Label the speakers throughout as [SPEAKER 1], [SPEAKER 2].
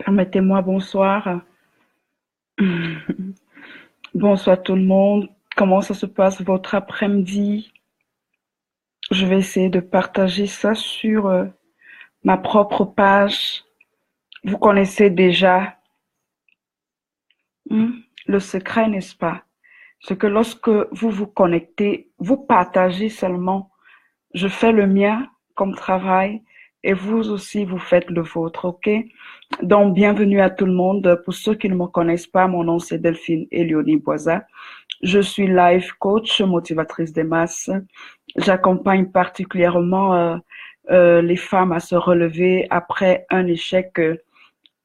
[SPEAKER 1] Permettez-moi, bonsoir. Bonsoir tout le monde. Comment ça se passe votre après-midi? Je vais essayer de partager ça sur ma propre page. Vous connaissez déjà hmm, le secret, n'est-ce pas? C'est que lorsque vous vous connectez, vous partagez seulement. Je fais le mien comme travail et vous aussi, vous faites le vôtre, ok? Donc, bienvenue à tout le monde. Pour ceux qui ne me connaissent pas, mon nom c'est Delphine Elioni Boisa. Je suis life coach, motivatrice des masses. J'accompagne particulièrement les femmes à se relever après un échec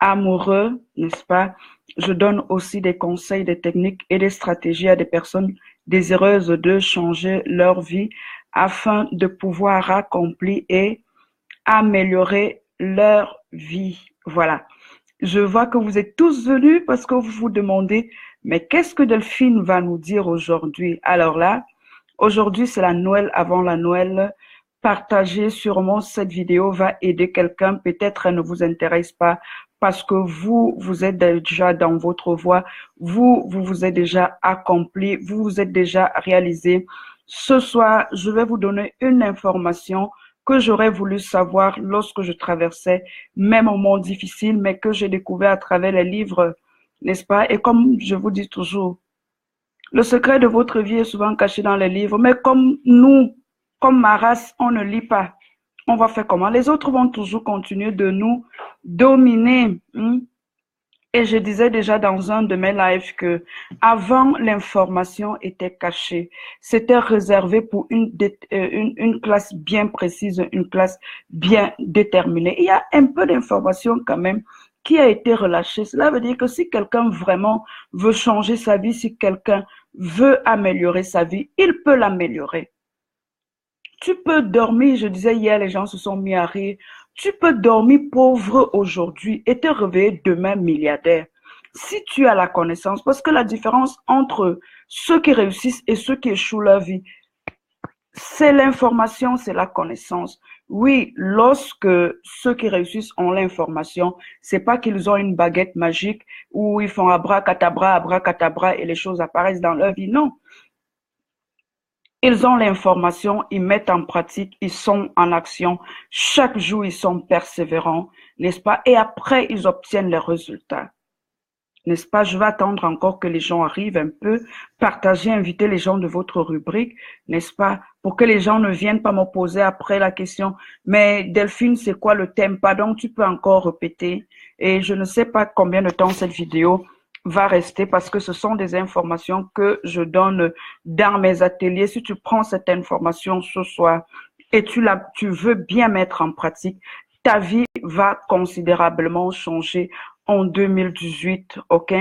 [SPEAKER 1] amoureux, n'est-ce pas? Je donne aussi des conseils, des techniques et des stratégies à des personnes désireuses de changer leur vie afin de pouvoir accomplir et améliorer leur vie. Voilà. Je vois que vous êtes tous venus parce que vous vous demandez, mais qu'est-ce que Delphine va nous dire aujourd'hui? Alors là, aujourd'hui, c'est la Noël avant la Noël. Partagez sûrement cette vidéo va aider quelqu'un. Peut-être elle ne vous intéresse pas parce que vous êtes déjà dans votre voie. Vous vous êtes déjà accompli. Vous vous êtes déjà réalisé. Ce soir, je vais vous donner une information que j'aurais voulu savoir lorsque je traversais mes moments difficiles, mais que j'ai découvert à travers les livres, n'est-ce pas? Et comme je vous dis toujours, le secret de votre vie est souvent caché dans les livres, mais comme nous, comme ma race, on ne lit pas. On va faire comment? Les autres vont toujours continuer de nous dominer. Et je disais déjà dans un de mes lives que avant l'information était cachée, c'était réservé pour une classe bien précise, une classe bien déterminée. Il y a un peu d'information quand même qui a été relâchée. Cela veut dire que si quelqu'un vraiment veut changer sa vie, si quelqu'un veut améliorer sa vie, il peut l'améliorer. Tu peux dormir, je disais hier, les gens se sont mis à rire. Tu peux dormir pauvre aujourd'hui et te réveiller demain milliardaire. Si tu as la connaissance, parce que la différence entre ceux qui réussissent et ceux qui échouent leur vie, c'est l'information, c'est la connaissance. Oui, lorsque ceux qui réussissent ont l'information, c'est pas qu'ils ont une baguette magique où ils font abracadabra et les choses apparaissent dans leur vie. Non. Ils ont l'information, ils mettent en pratique, ils sont en action. Chaque jour, ils sont persévérants, n'est-ce pas? Et après, ils obtiennent les résultats. N'est-ce pas? Je vais attendre encore que les gens arrivent un peu, partager, inviter les gens de votre rubrique, n'est-ce pas? Pour que les gens ne viennent pas me poser après la question, mais Delphine, c'est quoi le thème? Pardon, tu peux encore répéter. Et je ne sais pas combien de temps cette vidéo va rester parce que ce sont des informations que je donne dans mes ateliers. Si tu prends cette information ce soir et tu veux bien mettre en pratique, ta vie va considérablement changer en 2018, ok?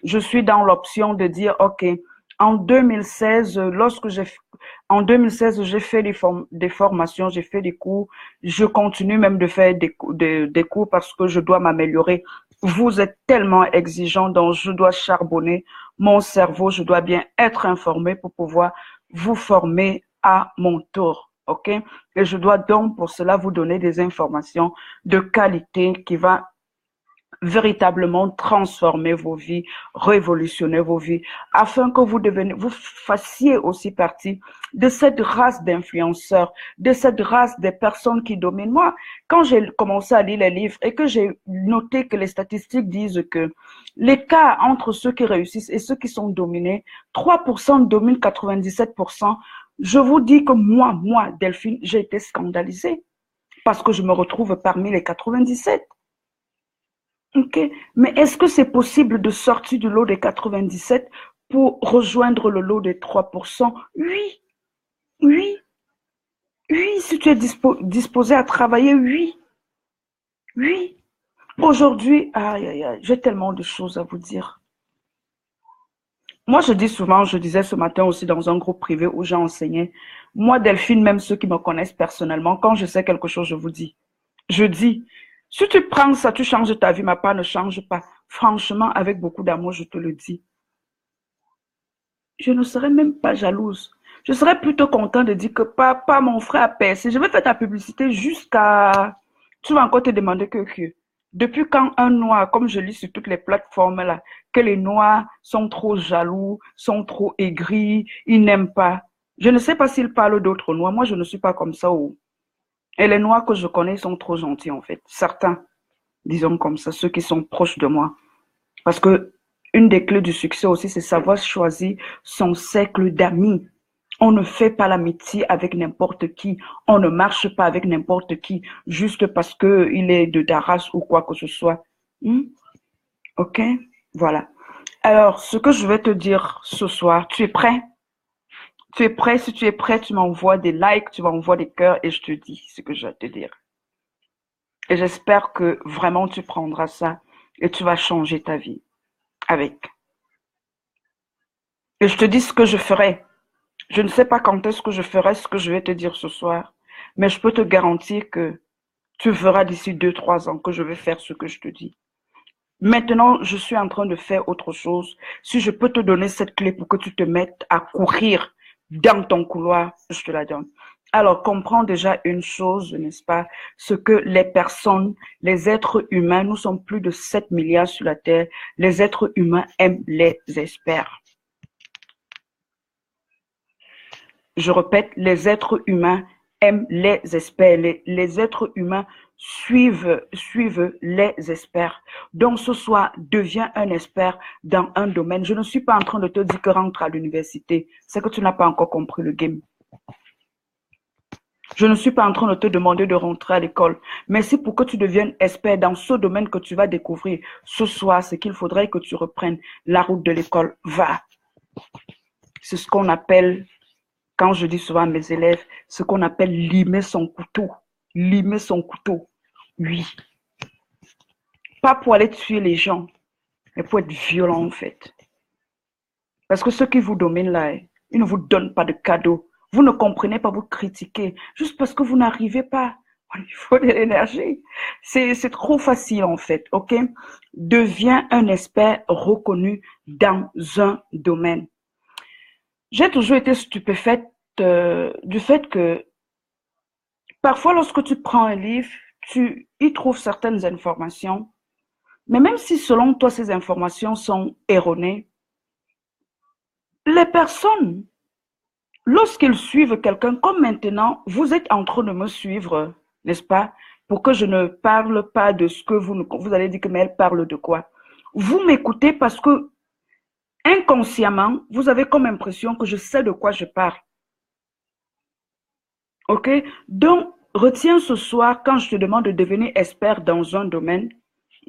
[SPEAKER 1] Je suis dans l'option de dire, ok, en 2016, en 2016, j'ai fait des formations, j'ai fait des cours, je continue même de faire des cours parce que je dois m'améliorer. Vous êtes tellement exigeant, donc je dois charbonner mon cerveau, je dois bien être informé pour pouvoir vous former à mon tour, ok? Et je dois donc pour cela vous donner des informations de qualité qui va véritablement transformer vos vies, révolutionner vos vies, afin que vous fassiez aussi partie de cette race d'influenceurs, de cette race des personnes qui dominent. Moi, quand j'ai commencé à lire les livres et que j'ai noté que les statistiques disent que l'écart entre ceux qui réussissent et ceux qui sont dominés, 3% dominent 97%, je vous dis que moi, Delphine, j'ai été scandalisée parce que je me retrouve parmi les 97. Ok, mais est-ce que c'est possible de sortir du lot des 97 pour rejoindre le lot des 3%? Oui, oui, oui, si tu es disposé à travailler, oui, oui. Aujourd'hui, aïe, aïe, aïe, j'ai tellement de choses à vous dire. Moi, je dis souvent, je disais ce matin aussi dans un groupe privé où j'ai enseigné, moi, Delphine, même ceux qui me connaissent personnellement, quand je sais quelque chose, je vous dis. Je dis, si tu prends ça, tu changes ta vie, ma part ne change pas. Franchement, avec beaucoup d'amour, je te le dis. Je ne serais même pas jalouse. Je serais plutôt content de dire que papa, mon frère a percé. Je vais faire ta publicité jusqu'à... Tu vas encore te demander que. Depuis quand un noir, comme je lis sur toutes les plateformes là, que les noirs sont trop jaloux, sont trop aigris, ils n'aiment pas. Je ne sais pas s'ils parlent d'autres noirs. Moi, je ne suis pas comme ça. Et les noirs que je connais sont trop gentils en fait. Certains, disons comme ça, ceux qui sont proches de moi. Parce que une des clés du succès aussi, c'est savoir choisir son cercle d'amis. On ne fait pas l'amitié avec n'importe qui. On ne marche pas avec n'importe qui juste parce qu'il est de ta race ou quoi que ce soit. Hmm? Ok? Voilà. Alors, ce que je vais te dire ce soir, tu es prêt? Tu es prêt? Si tu es prêt, tu m'envoies des likes, tu m'envoies des cœurs et je te dis ce que je vais te dire. Et j'espère que vraiment tu prendras ça et tu vas changer ta vie avec. Et je te dis ce que je ferai. Je ne sais pas quand est-ce que je ferai ce que je vais te dire ce soir, mais je peux te garantir que tu verras d'ici 2, 3 ans que je vais faire ce que je te dis. Maintenant, je suis en train de faire autre chose. Si je peux te donner cette clé pour que tu te mettes à courir dans ton couloir, je te la donne. Alors, comprends déjà une chose, n'est-ce pas? Ce que les personnes, les êtres humains, nous sommes plus de 7 milliards sur la Terre, les êtres humains aiment les experts. Je répète, les êtres humains aiment les experts. Les êtres humains suivent les experts. Donc ce soir, deviens un expert dans un domaine. Je ne suis pas en train de te dire que rentre à l'université. C'est que tu n'as pas encore compris le game. Je ne suis pas en train de te demander de rentrer à l'école. Mais c'est pour que tu deviennes expert dans ce domaine que tu vas découvrir ce soir, c'est qu'il faudrait que tu reprennes la route de l'école. Va. C'est ce qu'on appelle, quand je dis souvent à mes élèves, ce qu'on appelle limer son couteau. Limer son couteau. Oui. Pas pour aller tuer les gens, mais pour être violent en fait. Parce que ceux qui vous dominent là, ils ne vous donnent pas de cadeaux. Vous ne comprenez pas, vous critiquez, juste parce que vous n'arrivez pas. Il faut de l'énergie. C'est trop facile en fait, ok? Deviens un expert reconnu dans un domaine. J'ai toujours été stupéfaite du fait que parfois lorsque tu prends un livre, tu y trouves certaines informations, mais même si selon toi ces informations sont erronées, les personnes, lorsqu'ils suivent quelqu'un, comme maintenant, vous êtes en train de me suivre, n'est-ce pas? Pour que je ne parle pas de ce que vous allez dire que mais elle parle de quoi? Vous m'écoutez parce que inconsciemment, vous avez comme impression que je sais de quoi je parle. Ok? Donc, retiens ce soir, quand je te demande de devenir expert dans un domaine,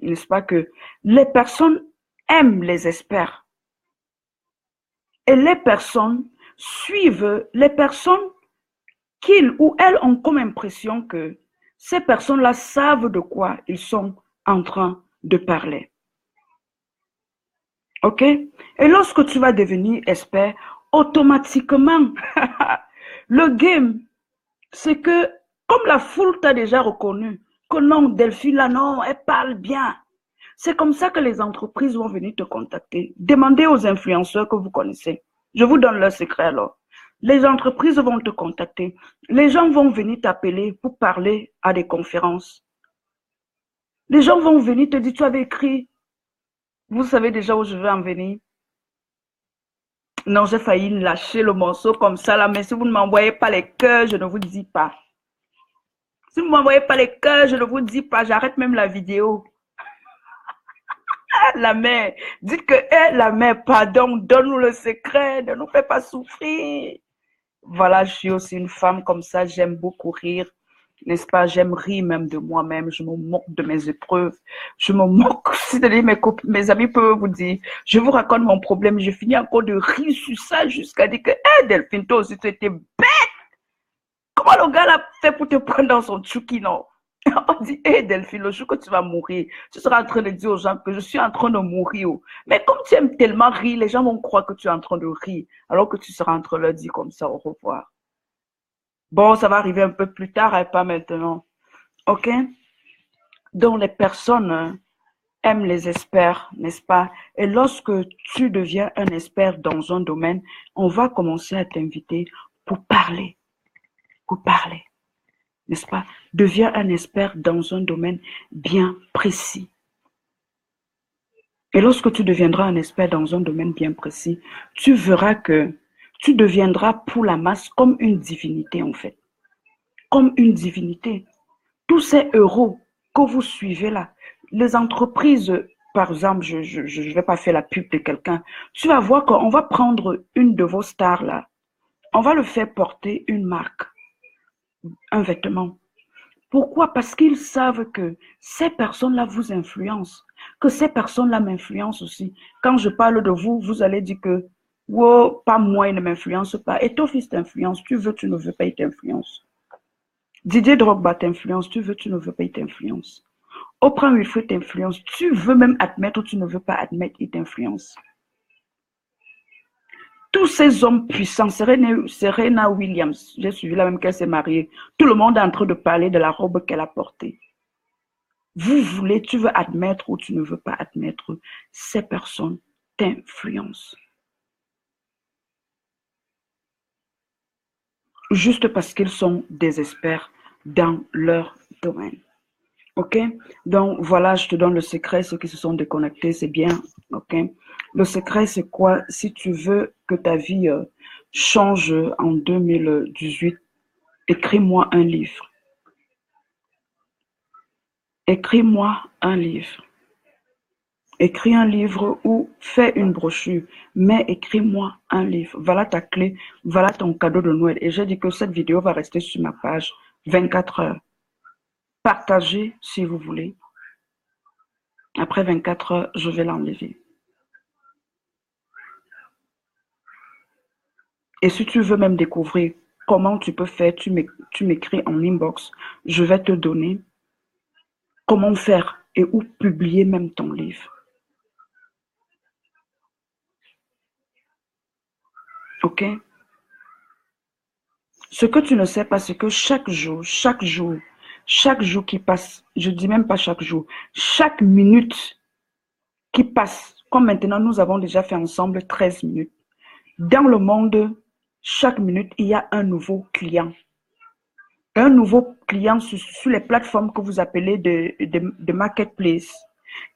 [SPEAKER 1] n'est-ce pas que les personnes aiment les experts. Et les personnes suivent les personnes qu'ils ou elles ont comme impression que ces personnes-là savent de quoi ils sont en train de parler. OK? Et lorsque tu vas devenir expert, automatiquement, le game, c'est que comme la foule t'a déjà reconnu, que non, Delphine, là, non, elle parle bien. C'est comme ça que les entreprises vont venir te contacter. Demandez aux influenceurs que vous connaissez. Je vous donne leur secret alors. Les entreprises vont te contacter. Les gens vont venir t'appeler pour parler à des conférences. Les gens vont venir te dire, tu avais écrit. Vous savez déjà où je veux en venir. Non, j'ai failli lâcher le morceau comme ça là, mais si vous ne m'envoyez pas les cœurs, je ne vous dis pas. Si vous ne m'envoyez pas les cœurs, je ne vous dis pas. J'arrête même la vidéo. La mère, dites que la mère, pardon, donne-nous le secret, ne nous fais pas souffrir. Voilà, je suis aussi une femme comme ça, j'aime beaucoup rire, n'est-ce pas? J'aime rire même de moi-même, je me moque de mes épreuves, je me moque, c'est-à-dire mes amis peuvent vous dire, je vous raconte mon problème, je finis encore de rire sur ça jusqu'à dire que, hé Delphine, toi aussi tu étais bête. Comment le gars l'a fait pour te prendre dans son tchouki, non? On dit, hé Delphine, le jour que tu vas mourir, tu seras en train de dire aux gens que je suis en train de mourir. Mais comme tu aimes tellement rire, les gens vont croire que tu es en train de rire, alors que tu seras en train de leur dire comme ça, au revoir. Bon, ça va arriver un peu plus tard et pas maintenant. OK? Donc, les personnes aiment les experts, n'est-ce pas? Et lorsque tu deviens un expert dans un domaine, on va commencer à t'inviter pour parler. Pour parler. n'est-ce pas? Deviens un expert dans un domaine bien précis. Et lorsque tu deviendras un expert dans un domaine bien précis, tu verras que tu deviendras pour la masse comme une divinité en fait. Comme une divinité. Tous ces euros que vous suivez là, les entreprises, par exemple, je ne vais pas faire la pub de quelqu'un, tu vas voir qu'on va prendre une de vos stars là, on va le faire porter une marque, un vêtement. Pourquoi? Parce qu'ils savent que ces personnes-là vous influencent, que ces personnes-là m'influencent aussi. Quand je parle de vous, vous allez dire que, wow, pas moi, il ne m'influence pas. Et ton fils t'influence, tu veux, tu ne veux pas, il t'influence. Didier Drogba t'influence, tu veux, tu ne veux pas, il t'influence. Oprah Winfrey t'influence, tu veux même admettre ou tu ne veux pas admettre, il t'influence. Tous ces hommes puissants, Serena Williams, j'ai suivi là même qu'elle s'est mariée, tout le monde est en train de parler de la robe qu'elle a portée. Vous voulez, tu veux admettre ou tu ne veux pas admettre, ces personnes t'influencent. Juste parce qu'ils sont des experts dans leur domaine. Ok? Donc voilà, je te donne le secret. Ceux qui se sont déconnectés, c'est bien. Ok? Le secret, c'est quoi? Si tu veux que ta vie change en 2018, écris-moi un livre. Écris-moi un livre. Écris un livre ou fais une brochure, mais écris-moi un livre. Voilà ta clé, voilà ton cadeau de Noël. Et j'ai dit que cette vidéo va rester sur ma page 24 heures. Partagez si vous voulez. Après 24 heures, je vais l'enlever. Et si tu veux même découvrir comment tu peux faire, tu m'écris en inbox. Je vais te donner comment faire et où publier même ton livre. Ok? Ce que tu ne sais pas, c'est que chaque jour qui passe, je dis même pas chaque jour, chaque minute qui passe, comme maintenant nous avons déjà fait ensemble 13 minutes, dans le monde, chaque minute, il y a un nouveau client. Un nouveau client sur les plateformes que vous appelez de marketplace,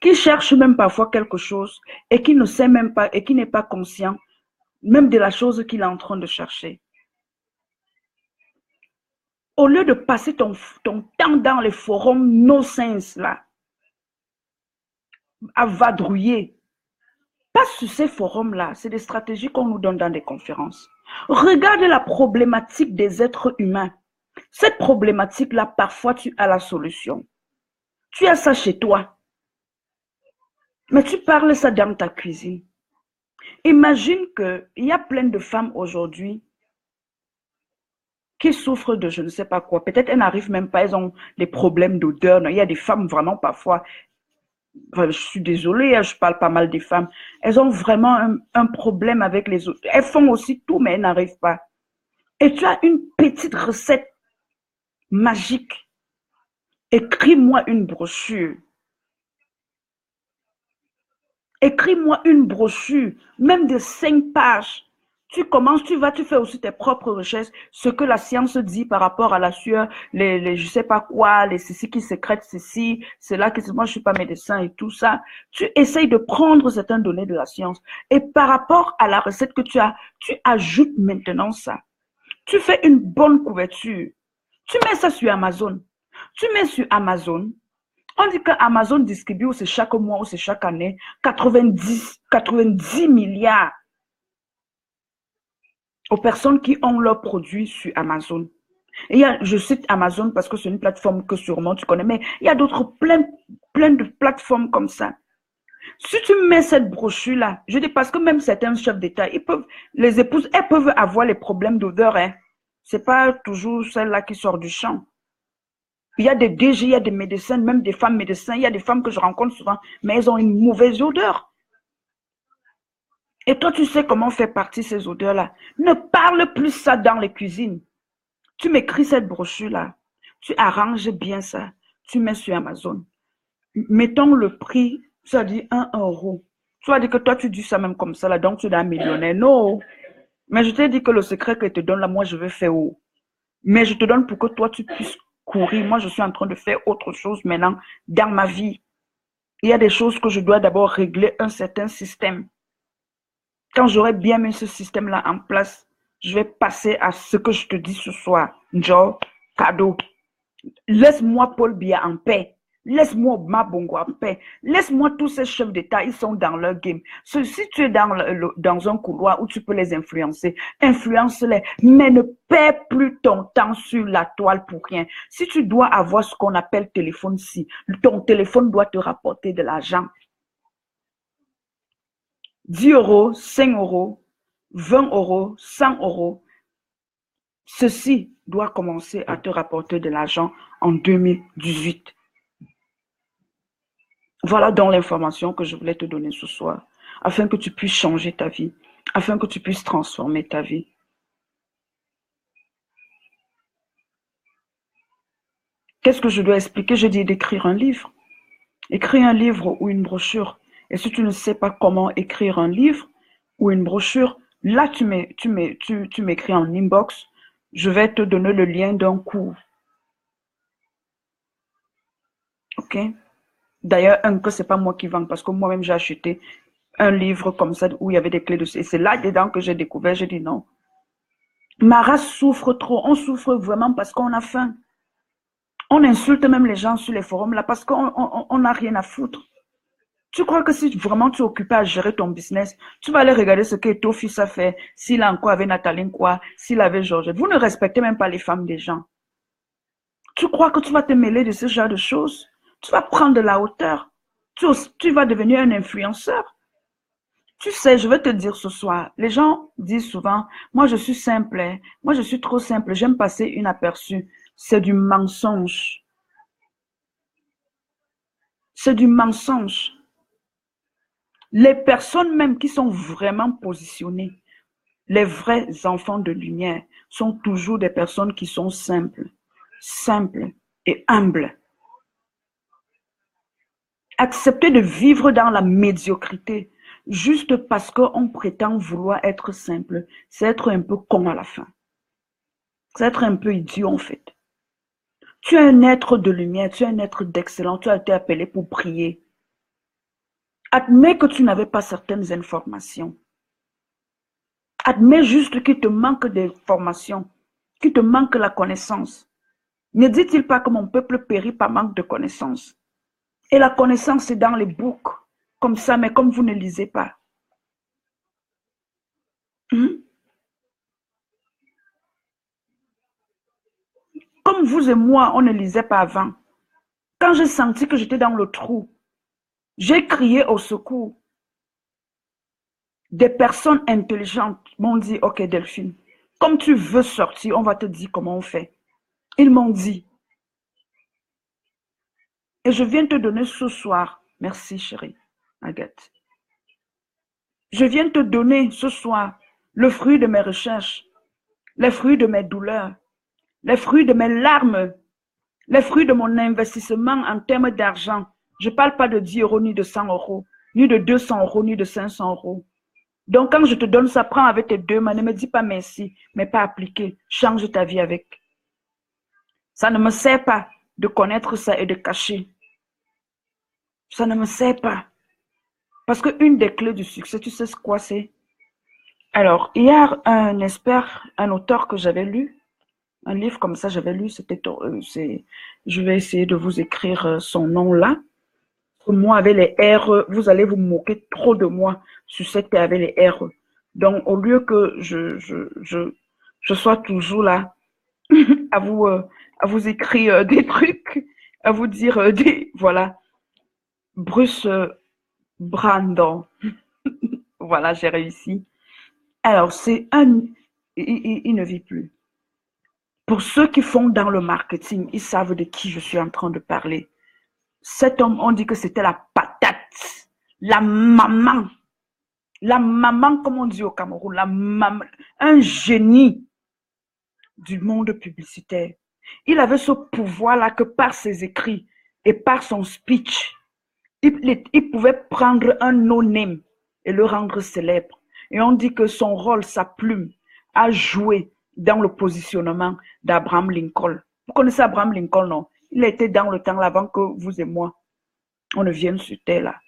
[SPEAKER 1] qui cherche même parfois quelque chose et qui ne sait même pas et qui n'est pas conscient même de la chose qu'il est en train de chercher. Au lieu de passer ton temps dans les forums no sense là, à vadrouiller, passe sur ces forums-là. C'est des stratégies qu'on nous donne dans des conférences. Regarde la problématique des êtres humains. Cette problématique-là, parfois, tu as la solution. Tu as ça chez toi. Mais tu parles ça dans ta cuisine. Imagine qu'il y a plein de femmes aujourd'hui qui souffrent de je ne sais pas quoi. Peut-être elles n'arrivent même pas, elles ont des problèmes d'odeur. Il y a des femmes vraiment parfois, enfin, je suis désolée, je parle pas mal des femmes, elles ont vraiment un problème avec les autres. Elles font aussi tout, mais elles n'arrivent pas. Et tu as une petite recette magique. Écris-moi une brochure. Écris-moi une brochure, même de 5 pages. Tu commences, tu fais aussi tes propres recherches, ce que la science dit par rapport à la sueur, je sais pas quoi, les ceci qui sécrètent ceci, c'est là que moi je suis pas médecin et tout ça. Tu essayes de prendre certaines données de la science et par rapport à la recette que tu as, tu ajoutes maintenant ça. Tu fais une bonne couverture. Tu mets ça sur Amazon. Tu mets sur Amazon. On dit qu'Amazon distribue, c'est chaque mois ou c'est chaque année, 90 milliards aux personnes qui ont leurs produits sur Amazon. Et je cite Amazon parce que c'est une plateforme que sûrement tu connais, mais il y a d'autres plein de plateformes comme ça. Si tu mets cette brochure-là, je dis parce que même certains chefs d'État, les épouses, elles peuvent avoir les problèmes d'odeur. Hein. Ce n'est pas toujours celle-là qui sort du champ. Il y a des DG, il y a des médecins, même des femmes médecins, il y a des femmes que je rencontre souvent, mais elles ont une mauvaise odeur. Et toi, tu sais comment faire partie ces odeurs-là. Ne parle plus ça dans les cuisines. Tu m'écris cette brochure-là. Tu arranges bien ça. Tu mets sur Amazon. Mettons le prix, ça dit 1 euro. Tu vas dire que toi, tu dis ça même comme ça, là, donc tu es un millionnaire. Non. Mais je t'ai dit que le secret que je te donne là, moi, je vais faire haut. Mais je te donne pour que toi, tu puisses courir. Moi, je suis en train de faire autre chose maintenant dans ma vie. Il y a des choses que je dois d'abord régler un certain système. Quand j'aurai bien mis ce système-là en place, je vais passer à ce que je te dis ce soir. Joe, cadeau. Laisse-moi Paul Biya en paix. Laisse-moi Obama Bongo en paix. Laisse-moi tous ces chefs d'État, ils sont dans leur game. Si tu es dans un couloir où tu peux les influencer, influence-les, mais ne perds plus ton temps sur la toile pour rien. Si tu dois avoir ce qu'on appelle téléphone-ci, ton téléphone doit te rapporter de l'argent. 10 euros, 5 euros, 20 euros, 100 euros. Ceci doit commencer à te rapporter de l'argent en 2018. Voilà donc l'information que je voulais te donner ce soir, afin que tu puisses changer ta vie, afin que tu puisses transformer ta vie. Qu'est-ce que je dois expliquer? Je dis d'écrire un livre. Écrire un livre ou une brochure. Et si tu ne sais pas comment écrire un livre ou une brochure, là, tu m'écris en inbox. Je vais te donner le lien d'un cours. OK? D'ailleurs, que c'est pas moi qui vends, parce que moi-même, j'ai acheté un livre comme ça où il y avait des clés dessus. Et c'est là-dedans que j'ai découvert, j'ai dit non. Ma race souffre trop. On souffre vraiment parce qu'on a faim. On insulte même les gens sur les forums là parce qu'on n'a rien à foutre. Tu crois que si vraiment tu es occupé à gérer ton business, tu vas aller regarder ce que ton fils a fait, s'il a encore avec Nathalie quoi, s'il avait Georgette. Vous ne respectez même pas les femmes des gens. Tu crois que tu vas te mêler de ce genre de choses? Tu vas prendre de la hauteur. Tu vas devenir un influenceur. Tu sais, je vais te dire ce soir, les gens disent souvent, moi je suis simple, hein. Moi je suis trop simple, j'aime passer inaperçu. C'est du mensonge. C'est du mensonge. Les personnes même qui sont vraiment positionnées, les vrais enfants de lumière, sont toujours des personnes qui sont simples et humbles. Accepter de vivre dans la médiocrité, juste parce qu'on prétend vouloir être simple, c'est être un peu con à la fin. C'est être un peu idiot en fait. Tu es un être de lumière, tu es un être d'excellence, tu as été appelé pour prier. Admets que tu n'avais pas certaines informations. Admets juste qu'il te manque d'informations, qu'il te manque la connaissance. Ne dit-il pas que mon peuple périt par manque de connaissance? Et la connaissance est dans les books, comme ça, mais comme vous ne lisez pas. Comme vous et moi, on ne lisait pas avant. Quand j'ai senti que j'étais dans le trou, j'ai crié au secours. Des personnes intelligentes m'ont dit, ok Delphine, comme tu veux sortir, on va te dire comment on fait. Ils m'ont dit. Et je viens te donner ce soir, merci chérie, Agathe. Je viens te donner ce soir le fruit de mes recherches, les fruits de mes douleurs, les fruits de mes larmes, les fruits de mon investissement en termes d'argent. Je ne parle pas de 10 euros, ni de 100 euros, ni de 200 euros, ni de 500 euros. Donc, quand je te donne ça, prends avec tes deux mains, ne me dis pas merci, mais pas appliquer. Change ta vie avec. Ça ne me sert pas de connaître ça et de cacher. Ça ne me sert pas. Parce qu'une des clés du succès, tu sais quoi c'est? Alors, hier, un expert, un auteur que j'avais lu, un livre comme ça, j'avais lu, je vais essayer de vous écrire son nom là. Moi, avec les R, vous allez vous moquer trop de moi sur cette paix avec les R. Donc, au lieu que je sois toujours là à vous écrire des trucs, à vous dire voilà, Bruce Brandon. Voilà, j'ai réussi. Alors, il ne vit plus. Pour ceux qui font dans le marketing, ils savent de qui je suis en train de parler. Cet homme, on dit que c'était la patate, la maman, comme on dit au Cameroun, la maman, un génie du monde publicitaire. Il avait ce pouvoir-là que par ses écrits et par son speech, il pouvait prendre un no-name et le rendre célèbre. Et on dit que son rôle, sa plume, a joué dans le positionnement d'Abraham Lincoln Vous connaissez Abraham Lincoln, non? Il était dans le temps là avant que vous et moi, on ne vienne sur terre là.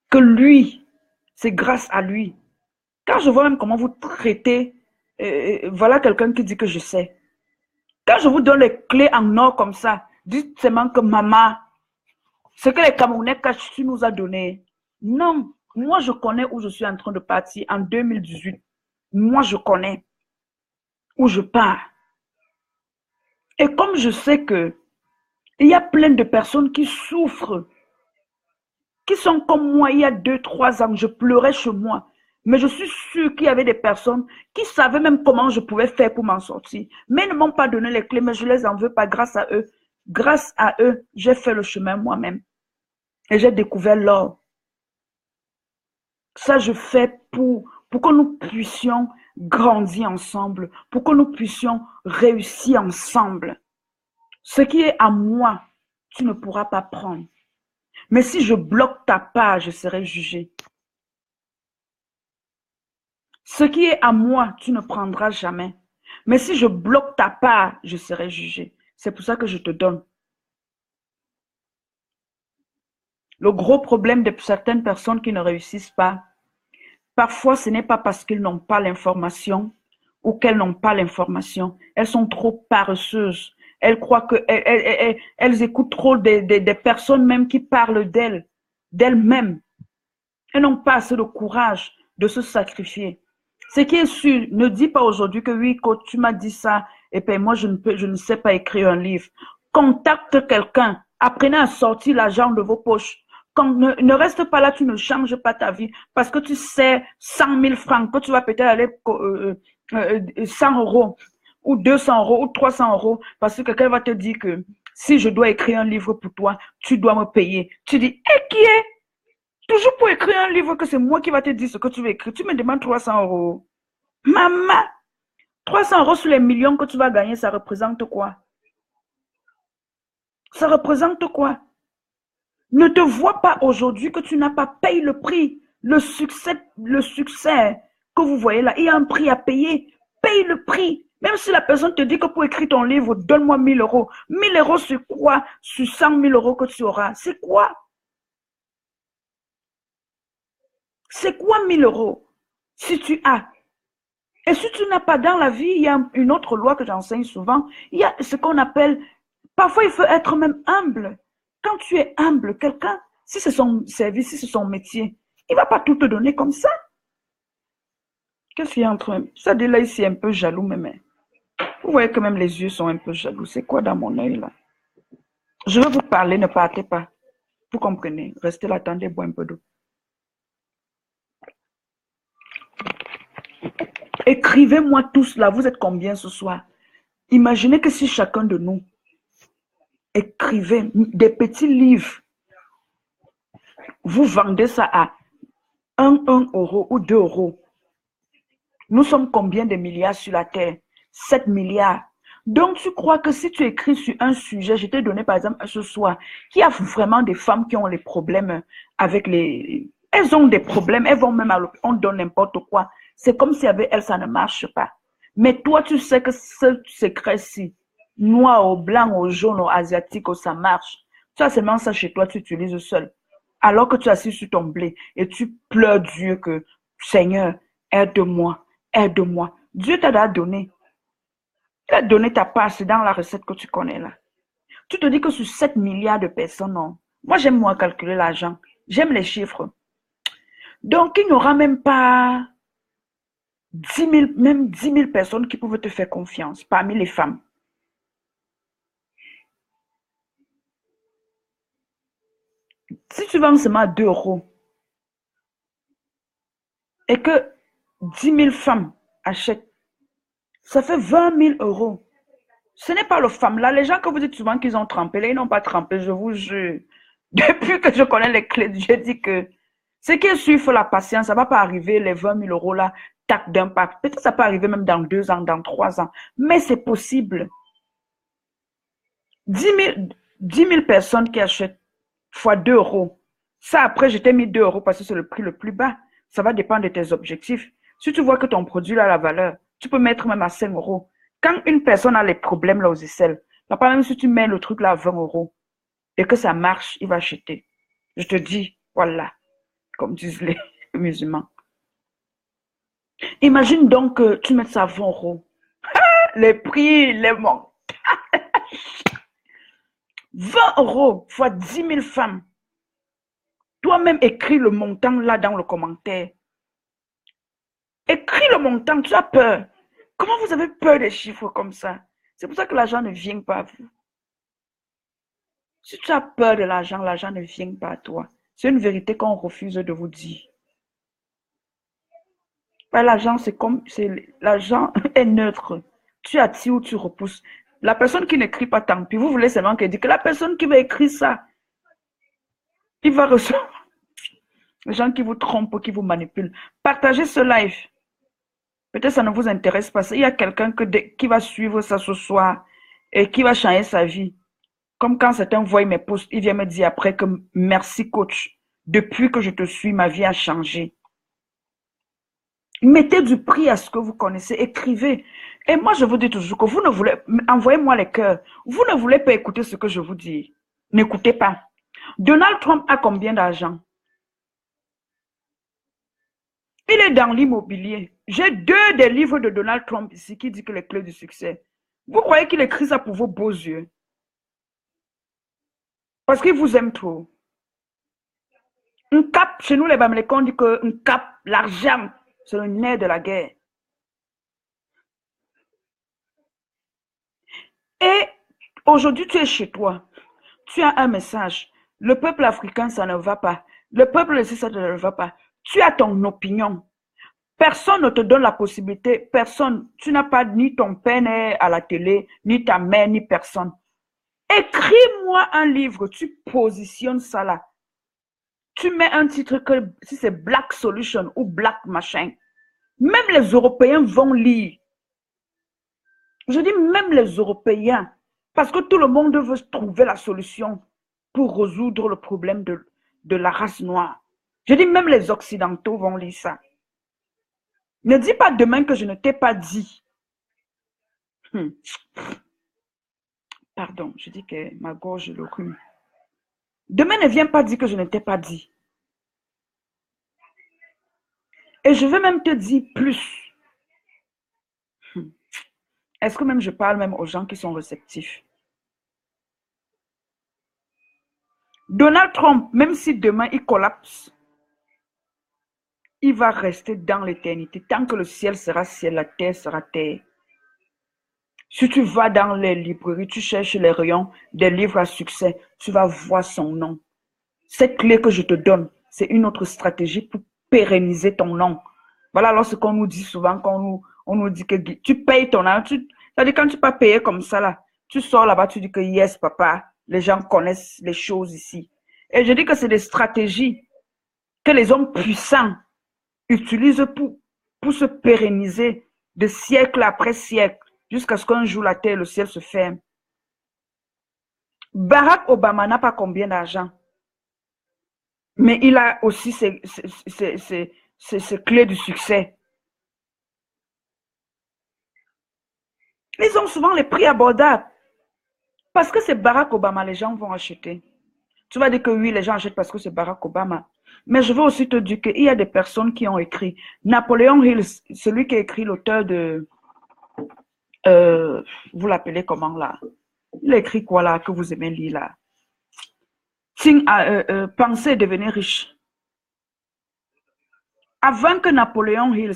[SPEAKER 1] Que lui, c'est grâce à lui. Quand je vois même comment vous traitez, voilà quelqu'un qui dit que je sais. Quand je vous donne les clés en or comme ça, dites seulement que maman, ce que les Camerounais Kachu nous a donné. Non, moi je connais où je suis en train de partir en 2018. Moi je connais où je pars. Et comme je sais que il y a plein de personnes qui souffrent, qui sont comme moi il y a 2, 3 ans, je pleurais chez moi. Mais je suis sûre qu'il y avait des personnes qui savaient même comment je pouvais faire pour m'en sortir. Mais ils ne m'ont pas donné les clés, mais je ne les en veux pas grâce à eux. Grâce à eux, j'ai fait le chemin moi-même. Et j'ai découvert l'or. Ça, je fais pour que nous puissions grandir ensemble, pour que nous puissions réussir ensemble. Ce qui est à moi, tu ne pourras pas prendre. Mais si je bloque ta part, je serai jugé. Ce qui est à moi, tu ne prendras jamais. Mais si je bloque ta part, je serai jugé. C'est pour ça que je te donne. Le gros problème de certaines personnes qui ne réussissent pas, parfois ce n'est pas parce qu'ils n'ont pas l'information ou qu'elles n'ont pas l'information. Elles sont trop paresseuses. Elles croient qu'elles écoutent trop des personnes même qui parlent d'elles-mêmes. Elles n'ont pas assez de courage de se sacrifier. Ce qui est sûr, ne dis pas aujourd'hui que oui, quand tu m'as dit ça, et puis moi je ne sais pas écrire un livre. Contacte quelqu'un, apprenez à sortir l'argent de vos poches. Ne reste pas là, tu ne changes pas ta vie parce que tu sais 100 000 francs, que tu vas peut-être aller 100 euros ou 200 euros ou 300 euros parce que quelqu'un va te dire que si je dois écrire un livre pour toi, tu dois me payer. Tu dis, et qui est? Toujours pour écrire un livre que c'est moi qui va te dire ce que tu veux écrire. Tu me demandes 300 euros. Maman, 300 euros sur les millions que tu vas gagner, ça représente quoi? Ça représente quoi? Ne te vois pas aujourd'hui que tu n'as pas payé le prix. Le succès que vous voyez là, il y a un prix à payer. Paye le prix. Même si la personne te dit que pour écrire ton livre, donne-moi 1000 euros. 1000 euros sur quoi? Sur 100 000 euros que tu auras. C'est quoi? C'est quoi 1000 euros? Si tu as. Et si tu n'as pas dans la vie, il y a une autre loi que j'enseigne souvent. Il y a ce qu'on appelle, parfois il faut être même humble. Quand tu es humble, quelqu'un, si c'est son service, si c'est son métier, il ne va pas tout te donner comme ça. Qu'est-ce qu'il y a entre eux? Ça dit là ici un peu jaloux, mais vous voyez que même les yeux sont un peu jaloux. C'est quoi dans mon œil là? Je vais vous parler, ne partez pas. Vous comprenez? Restez là, attendez, bois un peu d'eau. Écrivez-moi tous là, vous êtes combien ce soir? Imaginez que si chacun de nous écrivait des petits livres, vous vendez ça à 1 euro ou 2 euros. Nous sommes combien de milliards sur la Terre? 7 milliards. Donc, tu crois que si tu écris sur un sujet, je t'ai donné par exemple ce soir, qu'il y a vraiment des femmes qui ont les problèmes avec les... Elles ont des problèmes, elles vont même à l'hôpital, on donne n'importe quoi. C'est comme si avec elles, ça ne marche pas. Mais toi, tu sais que ce secret-ci, noir au blanc, au jaune, au asiatique, ça marche. Tu as seulement ça chez toi, tu utilises seul. Alors que tu es assis sur ton blé et tu pleures Dieu que, Seigneur, aide-moi, aide-moi. Dieu t'a donné. Il a donné ta part, c'est dans la recette que tu connais là. Tu te dis que sur 7 milliards de personnes, non. Moi, j'aime moi calculer l'argent. J'aime les chiffres. Donc, il n'y aura même pas 10 000, même 10 000 personnes qui peuvent te faire confiance parmi les femmes. Si tu vends seulement à 2 euros et que 10 000 femmes achètent, ça fait 20 000 euros. Ce n'est pas le femme là. Les gens que vous dites souvent qu'ils ont trempé, là, ils n'ont pas trempé, je vous jure. Depuis que je connais les clés, je dis que ce qui est sûr, il faut la patience. Ça ne va pas arriver, les 20 000 euros là, tac d'un pas. Peut-être que ça peut arriver même dans 2 ans, dans 3 ans. Mais c'est possible. 10 000 personnes qui achètent fois 2 euros. Ça, après, je t'ai mis 2 euros parce que c'est le prix le plus bas. Ça va dépendre de tes objectifs. Si tu vois que ton produit a la valeur, tu peux mettre même à 5 euros. Quand une personne a les problèmes là aux aisselles, papa, même si tu mets le truc là à 20 euros et que ça marche, il va acheter. Je te dis, voilà, comme disent les musulmans. Imagine donc que tu mets ça à 20 euros. Les prix, les mots. 20 euros fois 10 000 femmes. Toi-même, écris le montant là dans le commentaire. Écris le montant, tu as peur. Comment vous avez peur des chiffres comme ça? C'est pour ça que l'argent ne vient pas à vous. Si tu as peur de l'argent ne vient pas à toi. C'est une vérité qu'on refuse de vous dire. L'argent, l'argent est neutre. Tu attires ou tu repousses. La personne qui n'écrit pas tant pis, vous voulez seulement qu'elle dise que la personne qui va écrire ça, il va recevoir. Les gens qui vous trompent, qui vous manipulent. Partagez ce live. Peut-être ça ne vous intéresse pas. Il y a quelqu'un qui va suivre ça ce soir et qui va changer sa vie. Comme quand certains voient mes posts, il vient me dire après que merci coach. Depuis que je te suis, ma vie a changé. Mettez du prix à ce que vous connaissez, écrivez. Et moi, je vous dis toujours que vous ne voulez, envoyez-moi les cœurs. Vous ne voulez pas écouter ce que je vous dis. N'écoutez pas. Donald Trump a combien d'argent? Il est dans l'immobilier. J'ai 2 des livres de Donald Trump ici qui dit que les clés du succès. Vous croyez qu'il écrit ça pour vos beaux yeux? Parce qu'il vous aime trop. Un cap, chez nous les Bamilekons, on dit qu'un cap, l'argent, c'est le nerf de la guerre. Et aujourd'hui, tu es chez toi. Tu as un message. Le peuple africain, ça ne va pas. Le peuple ici, ça ne va pas. Tu as ton opinion. Personne ne te donne la possibilité. Personne. Tu n'as pas ni ton père à la télé, ni ta mère, ni personne. Écris-moi un livre. Tu positionnes ça là. Tu mets un titre que si c'est Black Solution ou Black Machin. Même les Européens vont lire. Je dis même les Européens. Parce que tout le monde veut trouver la solution pour résoudre le problème de la race noire. Je dis même les Occidentaux vont lire ça. Ne dis pas demain que je ne t'ai pas dit. Pardon, je dis que ma gorge le rhume. Demain ne viens pas dire que je ne t'ai pas dit. Et je vais même te dire plus. Est-ce que même je parle même aux gens qui sont réceptifs? Donald Trump, même si demain il collapse, il va rester dans l'éternité. Tant que le ciel sera ciel, la terre sera terre. Si tu vas dans les librairies, tu cherches les rayons des livres à succès, tu vas voir son nom. Cette clé que je te donne, c'est une autre stratégie pour pérenniser ton nom. Voilà alors ce qu'on nous dit souvent, quand on nous dit que tu payes ton nom. C'est-à-dire quand tu ne peux pas payer comme ça, là, tu sors là-bas, tu dis que yes, papa, les gens connaissent les choses ici. Et je dis que c'est des stratégies que les hommes puissants utilisent pour se pérenniser de siècle après siècle, jusqu'à ce qu'un jour la terre et le ciel se ferment. Barack Obama n'a pas combien d'argent, mais il a aussi ses clés du succès. Ils ont souvent les prix abordables. Parce que c'est Barack Obama, les gens vont acheter. Tu vas dire que oui, les gens achètent parce que c'est Barack Obama. Mais je veux aussi te dire qu'il y a des personnes qui ont écrit. Napoléon Hill, celui qui a écrit l'auteur de... vous l'appelez comment là? Il a écrit quoi là que vous aimez lire là? Pensez devenir riche. Avant que Napoléon Hill,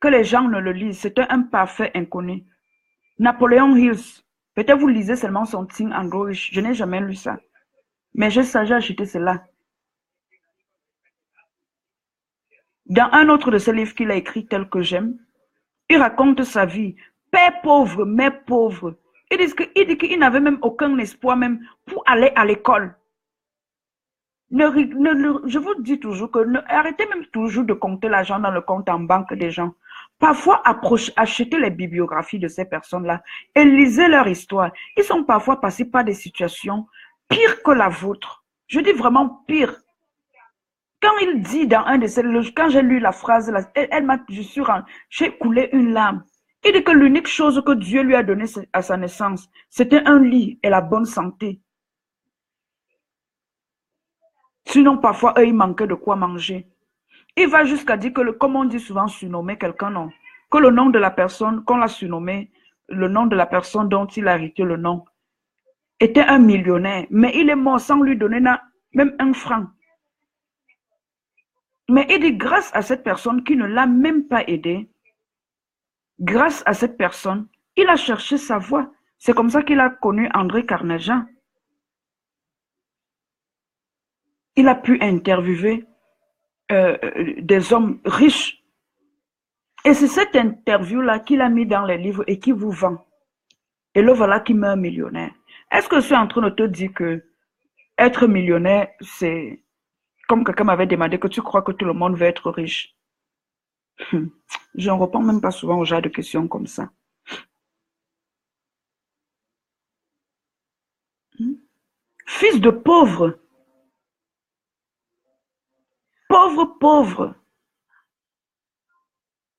[SPEAKER 1] que les gens ne le lisent, c'était un parfait inconnu. Napoléon Hill, peut-être vous lisez seulement son Think and Grow Rich. Je n'ai jamais lu ça. Mais j'ai acheté cela. Dans un autre de ses livres qu'il a écrit tel que j'aime, il raconte sa vie. Père pauvre, mère pauvre. Il dit qu'il n'avait même aucun espoir même pour aller à l'école. Je vous dis toujours que arrêtez même toujours de compter l'argent dans le compte en banque des gens. Parfois, achetez les bibliographies de ces personnes-là et lisez leur histoire. Ils sont parfois passés par des situations pires que la vôtre. Je dis vraiment pire. Quand il dit dans un de ses... Quand j'ai lu la phrase, j'ai coulé une larme. Il dit que l'unique chose que Dieu lui a donnée à sa naissance, c'était un lit et la bonne santé. Sinon, parfois, eux, ils manquaient de quoi manger. Il va jusqu'à dire que, comme on dit souvent, surnommer quelqu'un, non. Que le nom de la personne, qu'on l'a surnommé, le nom de la personne dont il a hérité le nom, était un millionnaire. Mais il est mort sans lui donner même un franc. Mais il dit, grâce à cette personne qui ne l'a même pas aidé, grâce à cette personne, il a cherché sa voie. C'est comme ça qu'il a connu André Carnegie. Il a pu interviewer des hommes riches. Et c'est cette interview-là qu'il a mis dans les livres et qui vous vend. Et le voilà qui meurt millionnaire. Est-ce que je suis en train de te dire que être millionnaire, c'est comme quelqu'un m'avait demandé que tu crois que tout le monde veut être riche? Je ne réponds même pas souvent au genre de questions comme ça. Fils de pauvre. Pauvre.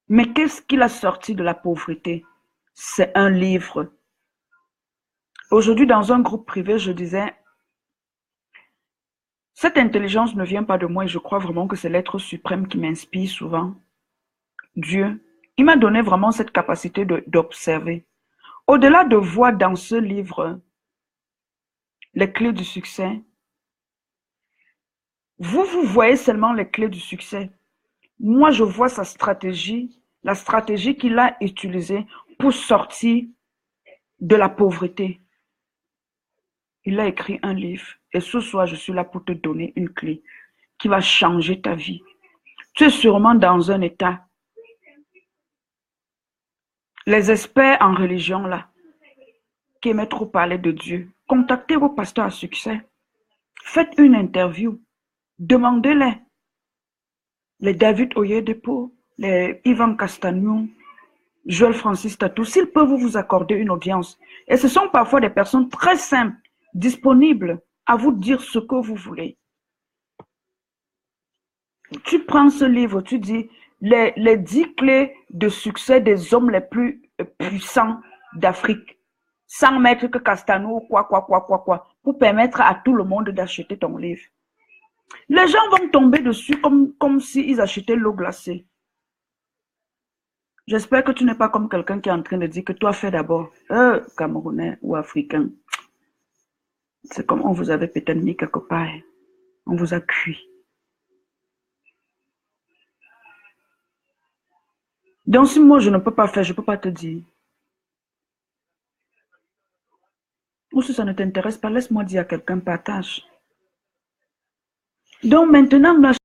[SPEAKER 1] Mais qu'est-ce qu'il a sorti de la pauvreté? C'est un livre. Aujourd'hui, dans un groupe privé, je disais, cette intelligence ne vient pas de moi et je crois vraiment que c'est l'être suprême qui m'inspire souvent. Dieu. Il m'a donné vraiment cette capacité d'observer. Au-delà de voir dans ce livre les clés du succès, vous voyez seulement les clés du succès. Moi, je vois sa stratégie, la stratégie qu'il a utilisée pour sortir de la pauvreté. Il a écrit un livre et ce soir, je suis là pour te donner une clé qui va changer ta vie. Tu es sûrement dans un état. Les experts en religion, là, qui aimaient trop parler de Dieu, contactez vos pasteurs à succès. Faites une interview. Demandez-les. Les David Oyedepo, les Ivan Castagnon, Joël Francis Tatou, s'ils peuvent vous accorder une audience. Et ce sont parfois des personnes très simples, disponibles à vous dire ce que vous voulez. Tu prends ce livre, tu dis les 10 clés de succès des hommes les plus puissants d'Afrique, sans mettre que Castano, quoi, pour permettre à tout le monde d'acheter ton livre. Les gens vont tomber dessus comme s'ils achetaient l'eau glacée. J'espère que tu n'es pas comme quelqu'un qui est en train de dire que toi fais d'abord, Camerounais ou Africain. C'est comme on vous avait peut-être mis quelque part. On vous a cuit. Donc si moi je ne peux pas faire, je ne peux pas te dire. Ou si ça ne t'intéresse pas, laisse-moi dire à quelqu'un, partage. Donc maintenant,